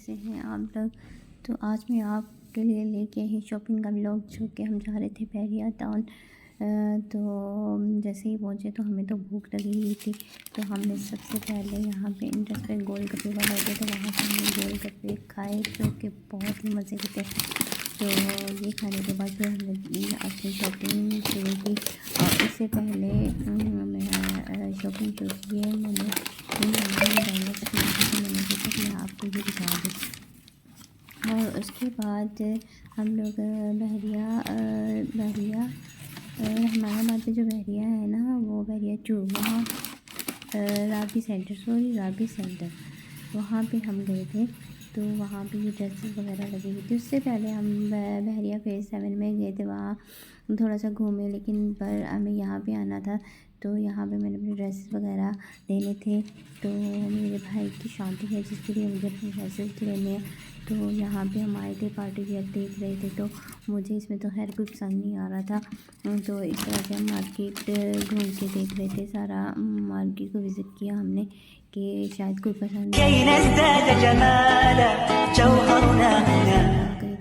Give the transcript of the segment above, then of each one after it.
कैसे हैं आप लोग। तो आज मैं आपके लिए लेके आई शॉपिंग का व्लॉग, जो कि हम जा रहे थे बहरिया टाउन। तो जैसे ही पहुँचे तो हमें तो भूख लगी हुई थी। तो हमने सबसे पहले यहाँ पे इंटरेस्ट पे गोलगप्पे वाला होते थे, वहाँ से हमने गोलगप्पे खाए जो कि बहुत ही मज़े के थे। तो ये खाने के बाद फिर हमने अपनी शॉपिंग शुरू की। और इससे पहले मैं शॉपिंग शुरू की है, मैंने मैंने सोचा कि मैं आपको ये दिखा दूँ। और उसके बाद हम लोग बहरिया रहमानाबाद में जो बहरिया है ना, वो बहरिया टू, वहाँ राबी सेंटर वहाँ पे हम गए थे। तो वहाँ पे ये ड्रेसेस वगैरह लगी हुई थी। उससे पहले हम बहरिया फेज़ 7 में गए थे, वहाँ थोड़ा सा घूमे, लेकिन पर हमें यहाँ पे आना था। तो यहाँ पे मैंने अपने ड्रेसेस वगैरह लेने थे। तो मेरे भाई की शादी है जिसके लिए मुझे अपने ड्रेसेस लेने हैं। तो यहाँ पे हम आए थे, पार्टी वेयर देख रहे थे। तो मुझे इसमें तो खैर कुछ पसंद नहीं आ रहा था। तो इस तरह से हम मार्केट घूम के देख रहे थे, सारा मार्केट को विज़िट किया हमने कि शायद कोई पसंद गए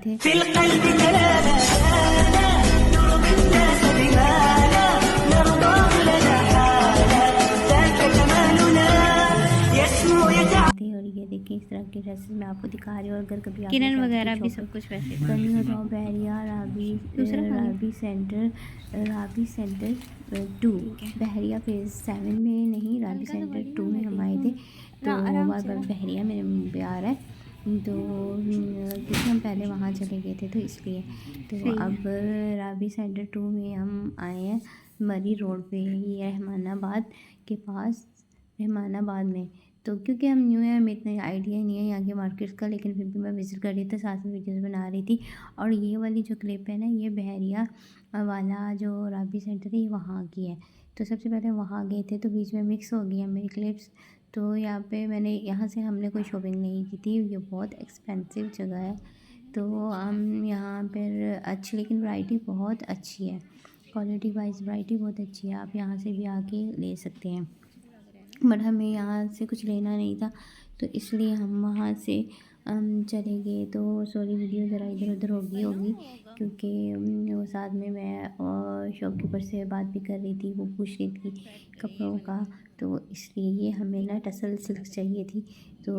थे। और ये देखिए इस तरह के ड्रेसेस मैं आपको दिखा रही हूँ। और अगर कभी किरण वगैरह भी सब कुछ वैसे करनी हो तो बहरिया राबी सेंटर 2 बहरिया फेज़ 7 में नहीं, राबी सेंटर 2 में हम आए थे। तो बार बार बहरिया मेरे मुँह पे आ रहा है। तो क्योंकि हम पहले वहाँ चले गए थे तो इसलिए। तो अब राबी सेंटर 2 में हम आए हैं, मरी रोड पे, ये रहमानाबाद के पास, रहमानाबाद में। तो क्योंकि हम न्यू है, हमें इतना आइडिया नहीं है यहाँ के मार्केट का, लेकिन फिर भी मैं विज़िट कर रही थी, साथ में वीडियोस बना रही थी। और ये वाली जो क्लिप है ना, ये बहरिया वाला जो राबी सेंटर है, ये वहाँ की है। तो सबसे पहले वहाँ गए थे, तो बीच में मिक्स हो गई है मेरी क्लिप्स। तो यहाँ से हमने कोई शॉपिंग नहीं की थी, ये बहुत एक्सपेंसिव जगह है। तो हम यहाँ पर अच्छी, लेकिन वैरायटी बहुत अच्छी है, क्वालिटी वाइज वैरायटी बहुत अच्छी है, आप यहाँ से भी आके ले सकते हैं। बट हमें यहाँ से कुछ लेना नहीं था, तो इसलिए हम वहाँ से चले गए। तो सॉरी, वीडियो ज़रा इधर उधर होगी क्योंकि वो साथ में मैं शॉपकीपर से बात भी कर रही थी, वो पूछ रही थी कपड़ों का। तो इसलिए ये हमें ना टसल सिल्क चाहिए थी, तो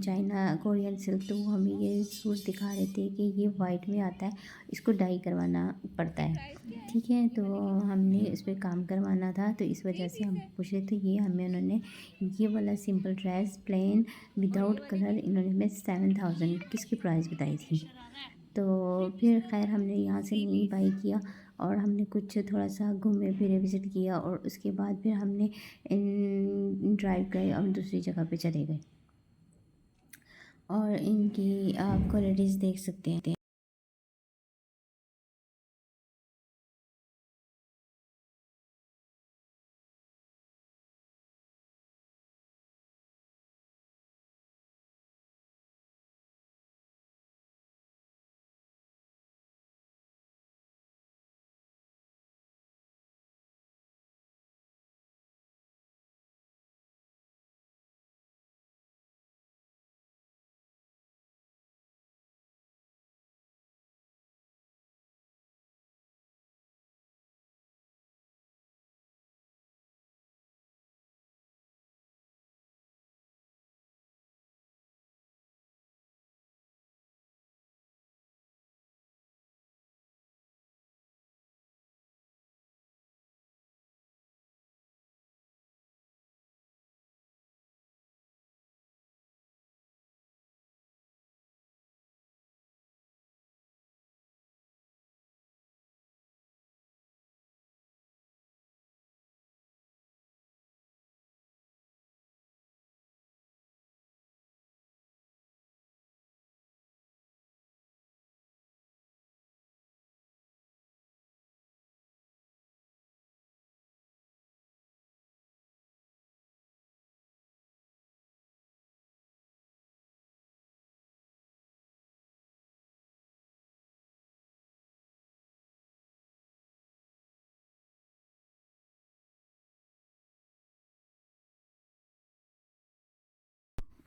चाइना कोरियन सिल्क। तो वो हमें ये सूट दिखा रहे थे कि ये वाइट में आता है, इसको डाई करवाना पड़ता है, ठीक है। तो हमने इस पर काम करवाना था, तो इस वजह से हम पूछ रहे थे। ये हमें उन्होंने ये वाला simple dress plain without colour इन्होंने हमें 7000 किसकी प्राइस बताई थी। तो फिर खैर हमने यहाँ से नहीं बाई किया, और हमने कुछ थोड़ा सा घूमे फिरे, विज़िट किया। और उसके बाद फिर हमने ड्राइव गए और दूसरी जगह पे चले गए। और इनकी आप क्वालिटीज़ देख सकते हैं।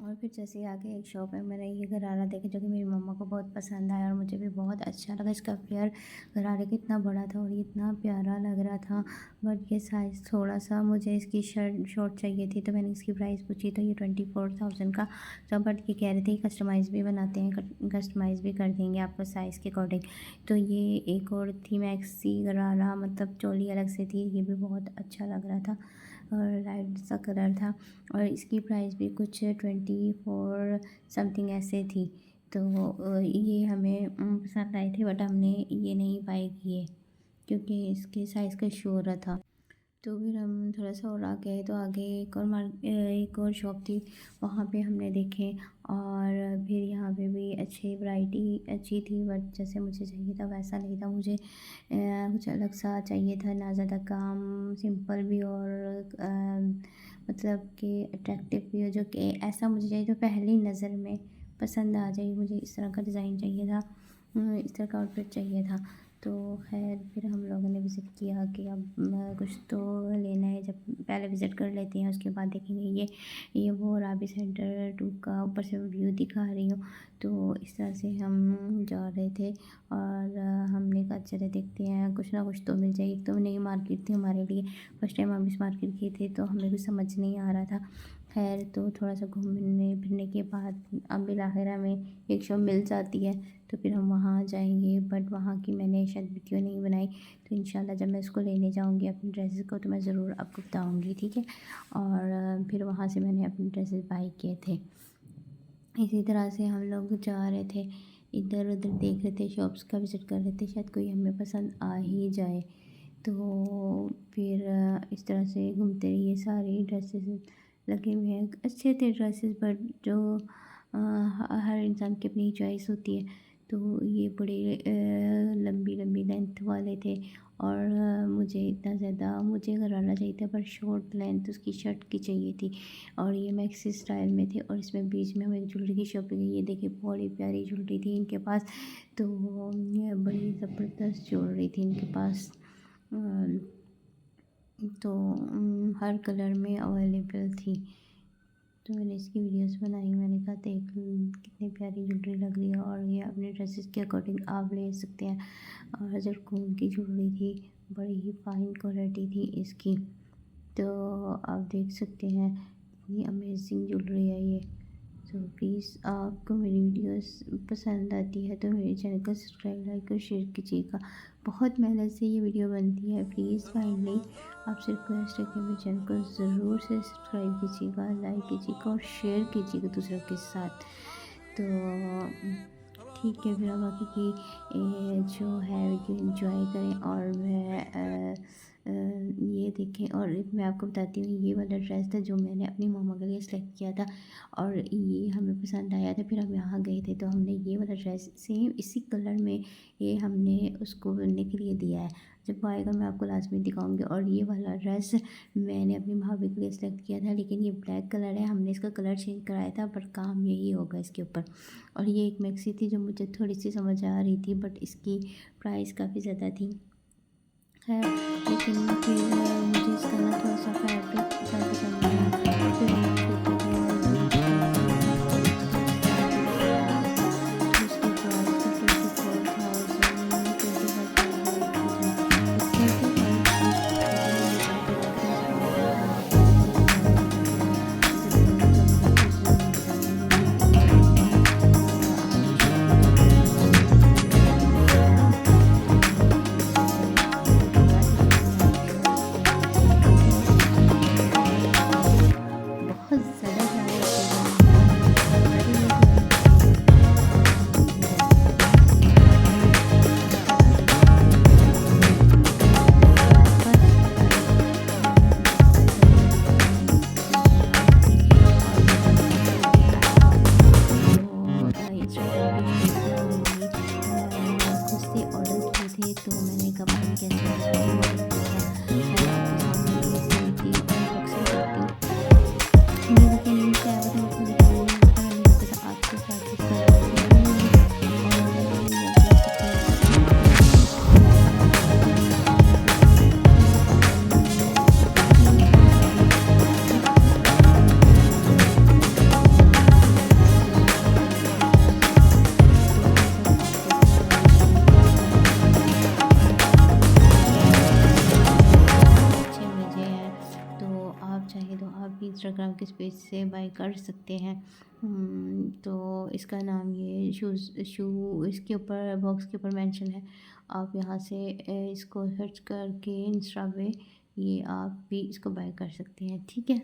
और फिर जैसे आगे एक शॉप है, मैंने ये गरारा देखा जो कि मेरी मम्मा को बहुत पसंद आया और मुझे भी बहुत अच्छा लगा। इसका फ्लेयर गरारे का इतना बड़ा था और ये इतना प्यारा लग रहा था, बट ये साइज़ थोड़ा सा, मुझे इसकी शॉर्ट चाहिए थी। तो मैंने इसकी प्राइस पूछी तो ये 24,000 का था, बट ये कह रहे थे कस्टमाइज़ भी बनाते हैं, कस्टमाइज़ भी कर देंगे आपको साइज़ के अकॉर्डिंग। तो ये एक और थी मैक्सी गरारा, मतलब चोली अलग से थी, ये भी बहुत अच्छा लग रहा था और लाइट सा कलर था और इसकी प्राइस भी कुछ 24 समथिंग ऐसे थी। तो ये हमें पसंद आए थे, बट हमने ये नहीं बाय किए क्योंकि इसके साइज़ का इशू हो रहा था। तो फिर हम थोड़ा सा और आगे आए तो आगे एक और शॉप थी, वहाँ पे हमने देखे और फिर यहाँ पे भी अच्छी वैरायटी अच्छी थी, बट जैसे मुझे चाहिए था वैसा नहीं था। मुझे कुछ अलग सा चाहिए था, ना ज़्यादा काम, सिंपल भी और मतलब कि अट्रैक्टिव भी हो, जो कि ऐसा मुझे चाहिए तो पहली नज़र में पसंद आ जाए। मुझे इस तरह का डिज़ाइन चाहिए था, इस तरह का आउटफिट चाहिए था। तो खैर फिर हम लोगों ने विज़िट किया कि अब कुछ तो लेना है, जब पहले विज़िट कर लेते हैं उसके बाद देखेंगे। ये वो राबी सेंटर 2 का ऊपर से व्यू दिखा रही हूँ। तो इस तरह से हम जा रहे थे और हमने कहा चले देखते हैं, कुछ ना कुछ तो मिल जाए। एक तो नई मार्केट थी हमारे लिए, फर्स्ट टाइम हम इस मार्केट गए थे तो हमें कुछ समझ नहीं आ रहा था। खैर तो थोड़ा सा घूमने फिरने के बाद अब बिलाहिरा में एक शॉप मिल जाती है तो फिर हम वहाँ जाएंगे, बट वहाँ की मैंने शायद वीडियो नहीं बनाई। तो इंशाल्लाह जब मैं उसको लेने जाऊँगी अपनी ड्रेसेस को तो मैं ज़रूर आपको बताऊँगी, ठीक है। और फिर वहाँ से मैंने अपने ड्रेसेस बाय किए थे। इसी तरह से हम लोग जा रहे थे, इधर उधर देख रहे थे, शॉप्स का विज़िट कर रहे थे, शायद कोई हमें पसंद आ ही जाए। तो फिर इस तरह से घूमते रहिए। सारी ड्रेसेस लगे हुए हैं, अच्छे थे ड्रेसेस, बट जो हर इंसान की अपनी चॉइस होती है। तो ये बड़े लंबी लंबी लेंथ वाले थे और मुझे इतना ज़्यादा, मुझे गरारा चाहिए था पर शॉर्ट लेंथ उसकी शर्ट की चाहिए थी और ये मैक्सी स्टाइल में थे। और इसमें बीच में हम एक ज्वेलरी की शॉप पे गए, ये देखिए बड़ी प्यारी ज्वेलरी थी इनके पास। तो ये बड़ी ज़बरदस्त ज्वेलरी थी इनके पास। तो हर कलर में अवेलेबल थी। तो मैंने इसकी वीडियोस बनाई, मैंने कहा देख कितनी प्यारी ज्वेलरी लग रही है और ये अपने ड्रेसेस के अकॉर्डिंग आप ले सकते हैं। और जरकून की ज्वेलरी थी, बड़ी ही फाइन क्वालिटी थी इसकी। तो आप देख सकते हैं इतनी अमेजिंग ज्वेलरी है ये। तो प्लीज़ आपको मेरी वीडियोस पसंद आती है तो मेरे चैनल को सब्सक्राइब, लाइक और शेयर कीजिएगा। बहुत मेहनत से ये वीडियो बनती है, प्लीज़ काइंडली आपसे रिक्वेस्ट है कि मेरे चैनल को ज़रूर से सब्सक्राइब कीजिएगा, लाइक कीजिएगा और शेयर कीजिएगा दूसरों के साथ। तो ठीक है, फिर अब बाकी की जो है वीडियो एंजॉय करें और मैं ये देखें। और मैं आपको बताती हूँ, ये वाला ड्रेस था जो मैंने अपनी मम्मा के लिए सेलेक्ट किया था और ये हमें पसंद आया था। फिर हम यहाँ गए थे तो हमने ये वाला ड्रेस सेम इसी कलर में ये हमने उसको बनने के लिए दिया है। जब वो आएगा मैं आपको लास्ट में दिखाऊंगी। और ये वाला ड्रेस मैंने अपनी भाभी के लिए सेलेक्ट किया था, लेकिन ये ब्लैक कलर है, हमने इसका कलर चेंज कराया था पर काम यही होगा इसके ऊपर। और ये एक मैक्सी थी जो मुझे थोड़ी सी समझ आ रही थी, बट इसकी प्राइस काफ़ी ज़्यादा थी। है लेकिन फिर मुझे इसका ना थोड़ा सा फैब्रिक ज़्यादा पसंद आया। फिर हम देखते गए और उसकी प्राइस था 24,000 बहुत ज़्यादा खुद से ऑर्डर किए थे तो मैंने कहा कैसे ऑर्डर इंस्टाग्राम के पेज से बाय कर सकते हैं। तो इसका नाम ये शू इसके ऊपर बॉक्स के ऊपर मेंशन है। आप यहाँ से इसको सर्च करके इंस्टा पे ये आप भी इसको बाय कर सकते हैं, ठीक है।